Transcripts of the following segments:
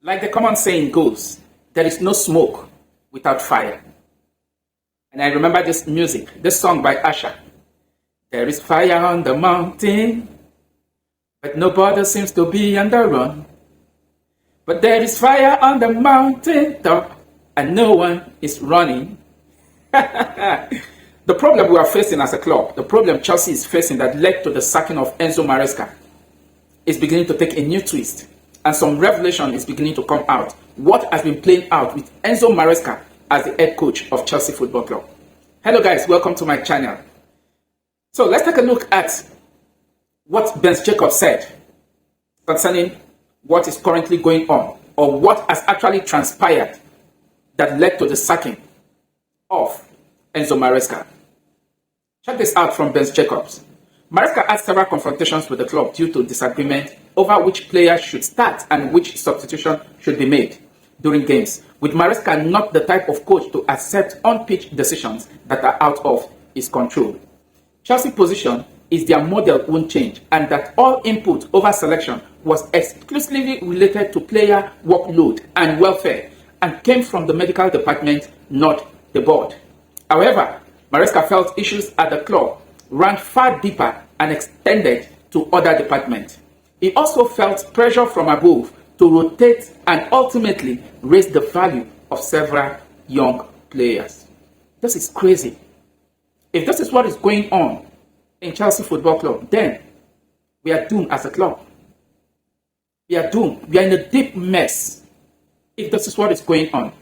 Like the common saying goes, there is no smoke without fire. And I remember this music, this song by Asha. There is fire on the mountain, but nobody seems to be on the run. But there is fire on the mountain top, and no one is running. The problem we are facing as a club, the problem Chelsea is facing that led to the sacking of Enzo Maresca, is beginning to take a new twist. And some revelation is beginning to come out. What has been playing out with Enzo Maresca as the head coach of Chelsea Football Club. Hello guys, welcome to my channel. So let's take a look at what Ben Jacobs said concerning what is currently going on, or what has actually transpired that led to the sacking of Enzo Maresca. Check this out from Ben Jacobs. Maresca had several confrontations with the club due to disagreement over which players should start and which substitution should be made during games, with Maresca not the type of coach to accept on-pitch decisions that are out of his control. Chelsea's position is their model won't change, and that all input over selection was exclusively related to player workload and welfare and came from the medical department, not the board. However, Maresca felt issues at the club ran far deeper and extended to other departments. He also felt pressure from above to rotate and ultimately raise the value of several young players. This is crazy. If this is what is going on in Chelsea Football Club, then we are doomed as a club. We are doomed. We are in a deep mess if this is what is going on.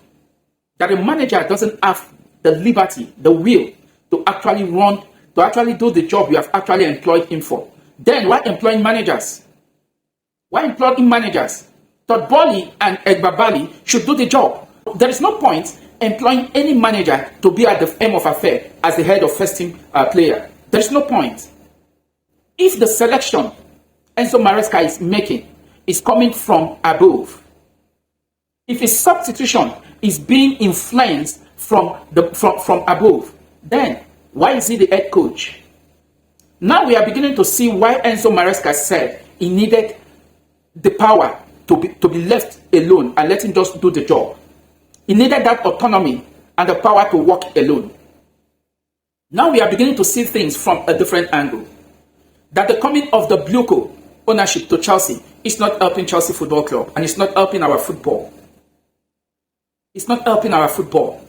That a manager doesn't have the liberty, the will to actually run, to actually do the job you have actually employed him for. Then why employing managers? Why employing managers? Todd Boehly and Egbabali should do the job. There is no point employing any manager to be at the aim of affair as the head of first team player. There is no point. If the selection Enzo Maresca is making is coming from above, if his substitution is being influenced from above, then why is he the head coach? Now we are beginning to see why Enzo Maresca said he needed the power to be left alone and let him just do the job. He needed that autonomy and the power to work alone. Now we are beginning to see things from a different angle. That the coming of the Bluco ownership to Chelsea is not helping Chelsea Football Club, and it's not helping our football. It's not helping our football.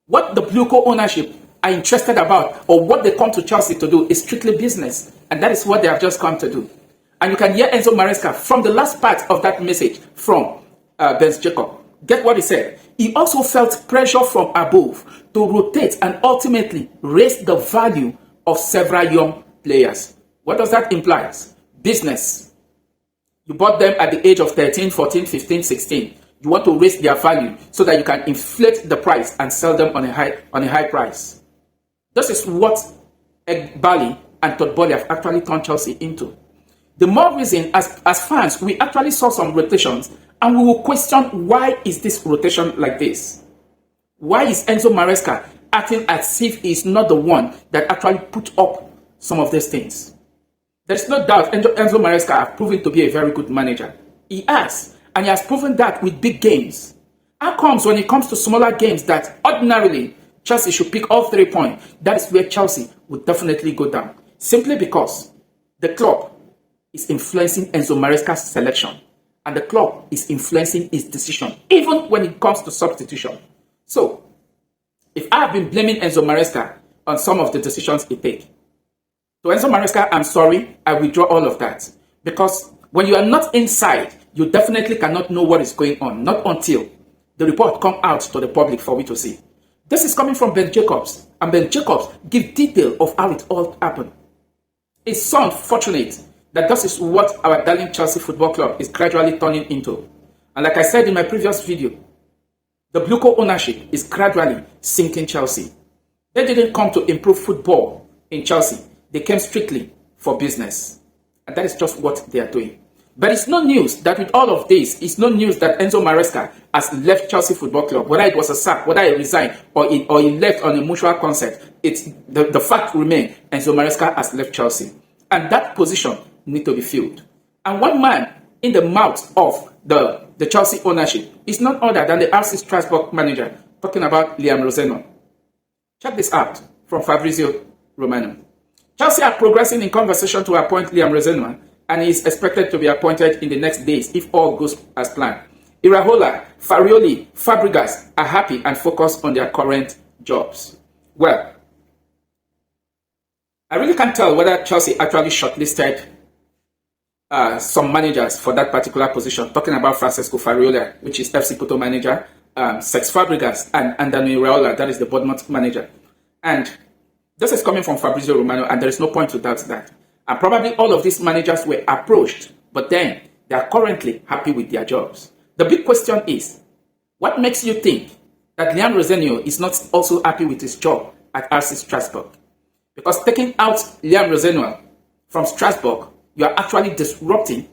What the Bluco ownership are interested about, or what they come to Chelsea to do, is strictly business, and that is what they have just come to do. And you can hear Enzo Maresca from the last part of that message from Ben Jacobs. Get what he said. He also felt pressure from above to rotate and ultimately raise the value of several young players. What does that imply? Business. You bought them at the age of 13, 14, 15, 16. You want to raise their value so that you can inflate the price and sell them on a high price. This is what Egbali and Todd Boehly have actually turned Chelsea into. The more reason, as fans, we actually saw some rotations, and we will question, why is this rotation like this? Why is Enzo Maresca acting as if he is not the one that actually put up some of these things? There's no doubt Enzo Maresca has proven to be a very good manager. He has, and he has proven that with big games. How comes when it comes to smaller games that ordinarily Chelsea should pick all 3 points? That is where Chelsea would definitely go down. Simply because the club is influencing Enzo Maresca's selection, and the club is influencing his decision, even when it comes to substitution. So, if I have been blaming Enzo Maresca on some of the decisions he takes, to Enzo Maresca, I'm sorry, I withdraw all of that. Because when you are not inside, you definitely cannot know what is going on, not until the report comes out to the public for we to see. This is coming from Ben Jacobs, and Ben Jacobs gives detail of how it all happened. It's so unfortunate that this is what our darling Chelsea Football Club is gradually turning into. And like I said in my previous video, the Bluco ownership is gradually sinking Chelsea. They didn't come to improve football in Chelsea. They came strictly for business. And that is just what they are doing. But it's no news that with all of this, it's no news that Enzo Maresca has left Chelsea Football Club. Whether it was a sack, whether he resigned, or he left on a mutual consent, the fact remains, Enzo Maresca has left Chelsea. And that position needs to be filled. And one man in the mouth of the the Chelsea ownership is none other than the RC Strasbourg manager, talking about Liam Rosenior. Check this out from Fabrizio Romano. Chelsea are progressing in conversation to appoint Liam Rosenior, and he is expected to be appointed in the next days if all goes as planned. Iraola, Farioli, Fabregas are happy and focused on their current jobs. Well, I really can't tell whether Chelsea actually shortlisted some managers for that particular position, talking about Francesco Farioli, which is FC Porto manager, Cesc Fabregas, and Andoni Iraola, that is the Bournemouth manager. And this is coming from Fabrizio Romano, and there is no point to doubt that. And probably all of these managers were approached, but then they are currently happy with their jobs. The big question is, what makes you think that Liam Rosenior is not also happy with his job at RC Strasbourg? Because taking out Liam Rosenior from Strasbourg, you are actually disrupting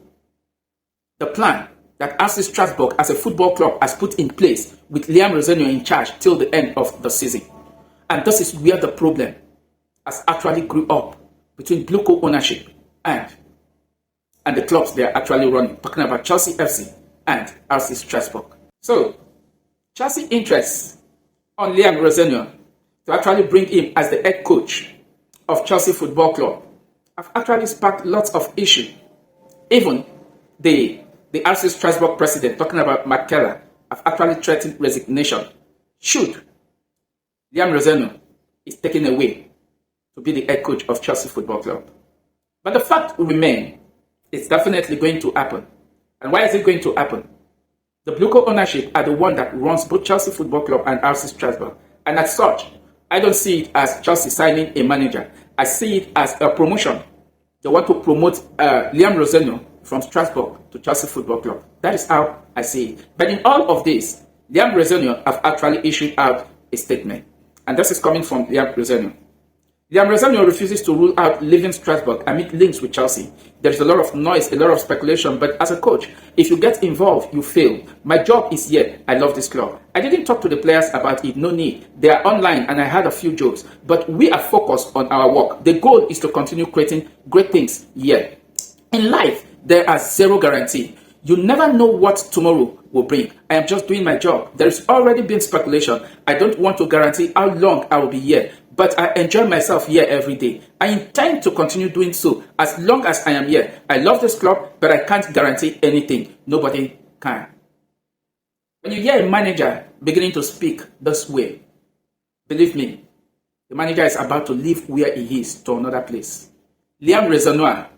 the plan that RC Strasbourg as a football club has put in place with Liam Rosenior in charge till the end of the season. And this is where the problem has actually grew up between Blue Co ownership and the clubs they are actually running, talking about Chelsea FC and RC Strasbourg. So, Chelsea interests on Liam Rosenior to actually bring him as the head coach of Chelsea Football Club have actually sparked lots of issues. Even the RC Strasbourg president, talking about McKellar, have actually threatened resignation should Liam Rosenior is taken away to be the head coach of Chelsea Football Club. But the fact remains, it's definitely going to happen. And why is it going to happen? The Blue Co ownership are the one that runs both Chelsea Football Club and RC Strasbourg. And as such, I don't see it as Chelsea signing a manager. I see it as a promotion. They want to promote Liam Rosenior from Strasbourg to Chelsea Football Club. That is how I see it. But in all of this, Liam Rosenior have actually issued out a statement. And this is coming from Liam Rosenior. Liam Rosenior refuses to rule out leaving Strasbourg amid links with Chelsea. There is a lot of noise, a lot of speculation, but as a coach, if you get involved, you fail. My job is here. I love this club. I didn't talk to the players about it, no need. They are online and I had a few jokes, but we are focused on our work. The goal is to continue creating great things here. In life, there are zero guarantee. You never know what tomorrow will bring. I am just doing my job. There has already been speculation. I don't want to guarantee how long I will be here, but I enjoy myself here every day. I intend to continue doing so as long as I am here. I love this club, but I can't guarantee anything. Nobody can. When you hear a manager beginning to speak this way, believe me, the manager is about to leave where he is to another place. Liam Rosenior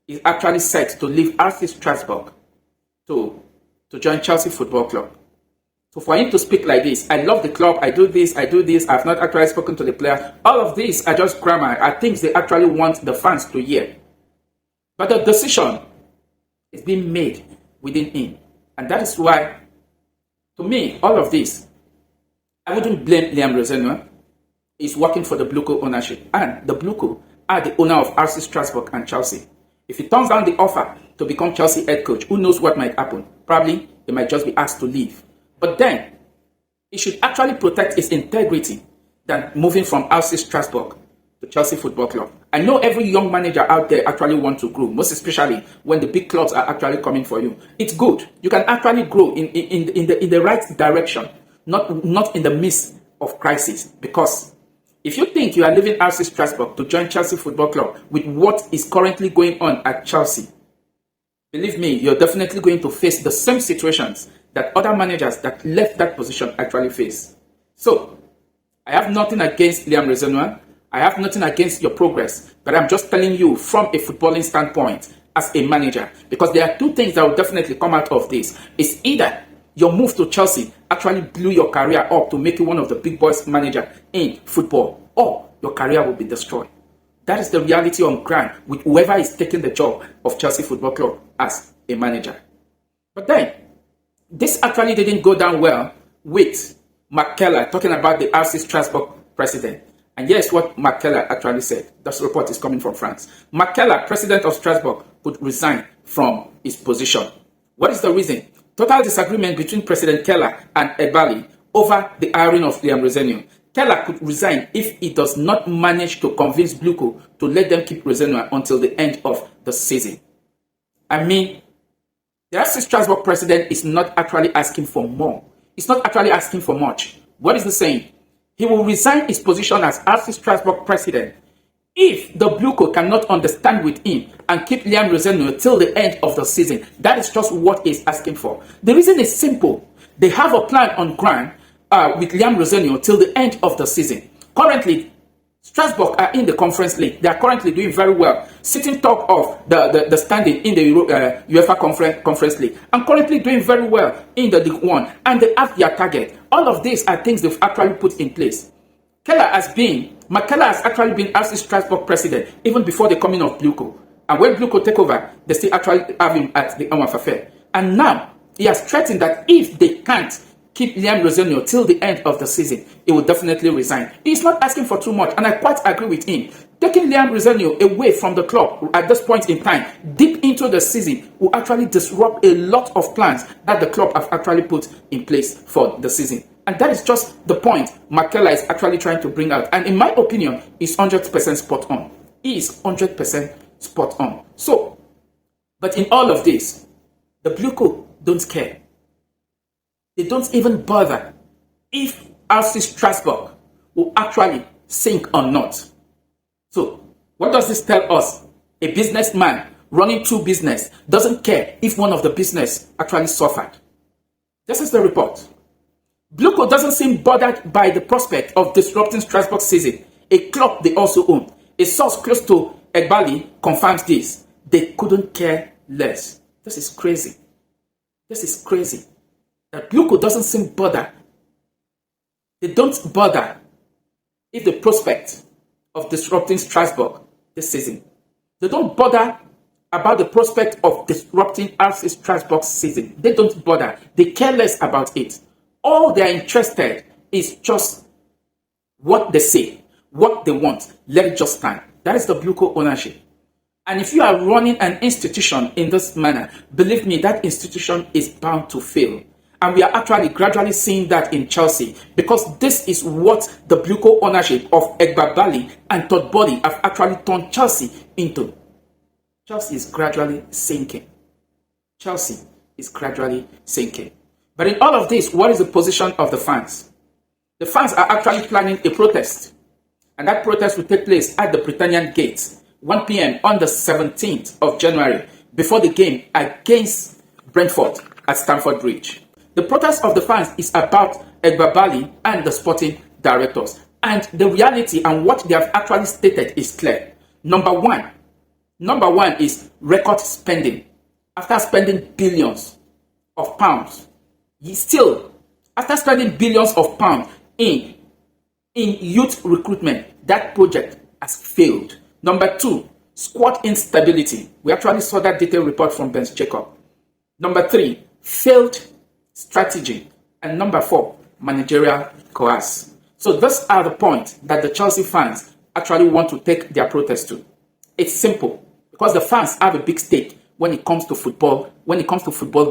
is actually set to leave RC Strasbourg to join Chelsea Football Club. So for him to speak like this, I love the club, I do this, I've not actually spoken to the player. All of these are just grammar, are things they actually want the fans to hear. But the decision is being made within him. And that is why, to me, all of this, I wouldn't blame Liam Rosenior. He's working for the Blue Co ownership. And the Blue Co are the owner of RC Strasbourg and Chelsea. If he turns down the offer to become Chelsea head coach, who knows what might happen? Probably he might just be asked to leave. But then, he should actually protect his integrity than moving from RC Strasbourg to Chelsea Football Club. I know every young manager out there actually wants to grow, most especially when the big clubs are actually coming for you. It's good. You can actually grow in the right direction, not in the midst of crisis. Because if you think you are leaving RC Strasbourg to join Chelsea Football Club with what is currently going on at Chelsea, believe me, you're definitely going to face the same situations that other managers that left that position actually face. So, I have nothing against Liam Rosenior. I have nothing against your progress. But I'm just telling you from a footballing standpoint as a manager. Because there are two things that will definitely come out of this. It's either your move to Chelsea actually blew your career up to make you one of the big boys manager in football, or your career will be destroyed. That is the reality on ground with whoever is taking the job of Chelsea Football Club as a manager. But then, this actually didn't go down well with McKellar talking about the RC Strasbourg president. And here's what McKellar actually said. This report is coming from France. McKellar, president of Strasbourg, could resign from his position. What is the reason? Total disagreement between President Keller and Ebali over the hiring of Liam Rosenior. Keller could resign if he does not manage to convince Blue Co to let them keep Rosenior until the end of the season. I mean, The FC Strasbourg president is not actually asking for more. It's not actually asking for much. What is he saying? He will resign his position as FC Strasbourg president if the Blue Coat cannot understand with him and keep Liam Rosenior till the end of the season. That is just what he's asking for. The reason is simple. They have a plan on ground with Liam Rosenior till the end of the season. Currently, Strasbourg are in the Conference League. They are currently doing very well, sitting top of the standing in the UEFA Conference League, and currently doing very well in the League One. And they have their target. All of these are things they've actually put in place. McKellar has actually been FC Strasbourg president even before the coming of Blue Coat. And when Blue Coat take over, they still actually have him at the Hour of Affair. And now he has threatened that if they can't keep Liam Rosenior till the end of the season, he will definitely resign. He's not asking for too much, and I quite agree with him. Taking Liam Rosenior away from the club at this point in time, deep into the season, will actually disrupt a lot of plans that the club have actually put in place for the season. And that is just the point McKellar is actually trying to bring out. And in my opinion, he's 100% spot on. He is 100% spot on. So, but in all of this, the Blue Coat don't care. They don't even bother if FC Strasbourg will actually sink or not. So, what does this tell us? A businessman running two business doesn't care if one of the business actually suffered. This is the report. Blue Coat doesn't seem bothered by the prospect of disrupting Strasbourg's season, a club they also own. A source close to Egbali confirms this. They couldn't care less. This is crazy. This is crazy. That Blue Coat doesn't seem bothered. They don't bother if the prospect of disrupting Strasbourg this season. They don't bother about the prospect of disrupting FC Strasbourg's season. They don't bother. They care less about it. All they are interested is just what they say, what they want. Let it just stand. That is the Blue Coat ownership. And if you are running an institution in this manner, believe me, that institution is bound to fail. And we are actually gradually seeing that in Chelsea, because this is what the Blue Coat ownership of Egbali and Todd Boehly have actually turned Chelsea into. Chelsea is gradually sinking. Chelsea is gradually sinking. But in all of this, what is the position of the fans? The fans are actually planning a protest. And that protest will take place at the Britannian Gate, 1 p.m. on the 17th of January, before the game against Brentford at Stamford Bridge. The protest of the fans is about Egbali and the sporting directors. And the reality and what they have actually stated is clear. Number one is record spending. After spending billions of pounds, after spending billions of pounds in youth recruitment, that project has failed. Number two, squad instability. We actually saw that detailed report from Ben Jacob. Number three, failed strategy. And number four, managerial coerce. So those are the points that the Chelsea fans actually want to take their protest to. It's simple, because the fans have a big stake when it comes to football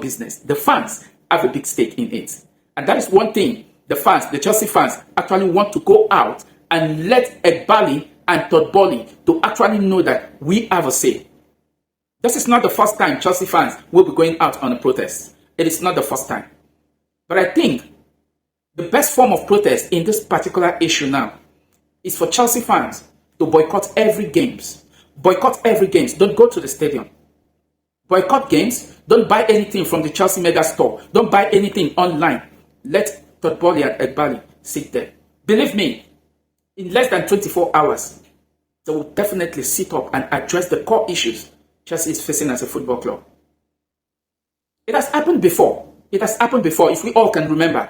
business. The fans have a big stake in it. And that is one thing the Chelsea fans actually want to go out and let Egbali and Todd Boehly to actually know that we have a say. This is not the first time Chelsea fans will be going out on a protest. It is not the first time. But I think the best form of protest in this particular issue now is for Chelsea fans to boycott every games. Boycott every games. Don't go to the stadium. Boycott games. Don't buy anything from the Chelsea mega store. Don't buy anything online. Let Todd Boehly and Egbali sit there. Believe me, in less than 24 hours, they will definitely sit up and address the core issues Chelsea is facing as a football club. It has happened before. It has happened before, if we all can remember,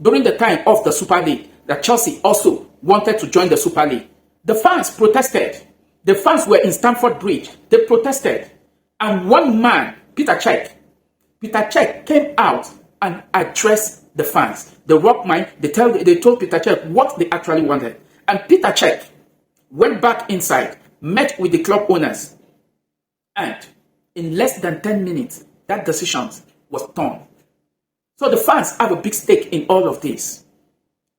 during the time of the Super League, that Chelsea also wanted to join the Super League. The fans protested. The fans were in Stamford Bridge. They protested. And one man, Peter Cech came out and addressed the fans. The rock mind, they told Peter Cech what they actually wanted. And Peter Cech went back inside, met with the club owners, and in less than 10 minutes, that decision was torn. So the fans have a big stake in all of this.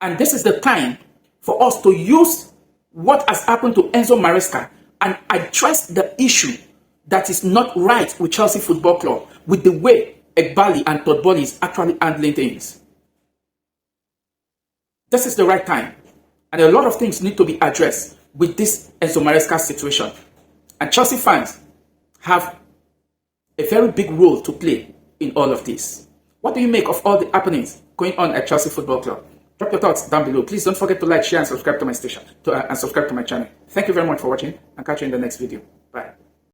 And this is the time for us to use what has happened to Enzo Maresca and address the issue that is not right with Chelsea Football Club, with the way Egbali and Todd Boehly is actually handling things. This is the right time. And a lot of things need to be addressed with this Enzo Maresca situation. And Chelsea fans have a very big role to play in all of this. What do you make of all the happenings going on at Chelsea Football Club? Drop your thoughts down below. Please don't forget to like, share, and subscribe to my station, and subscribe to my channel. Thank you very much for watching, and catch you in the next video. Bye.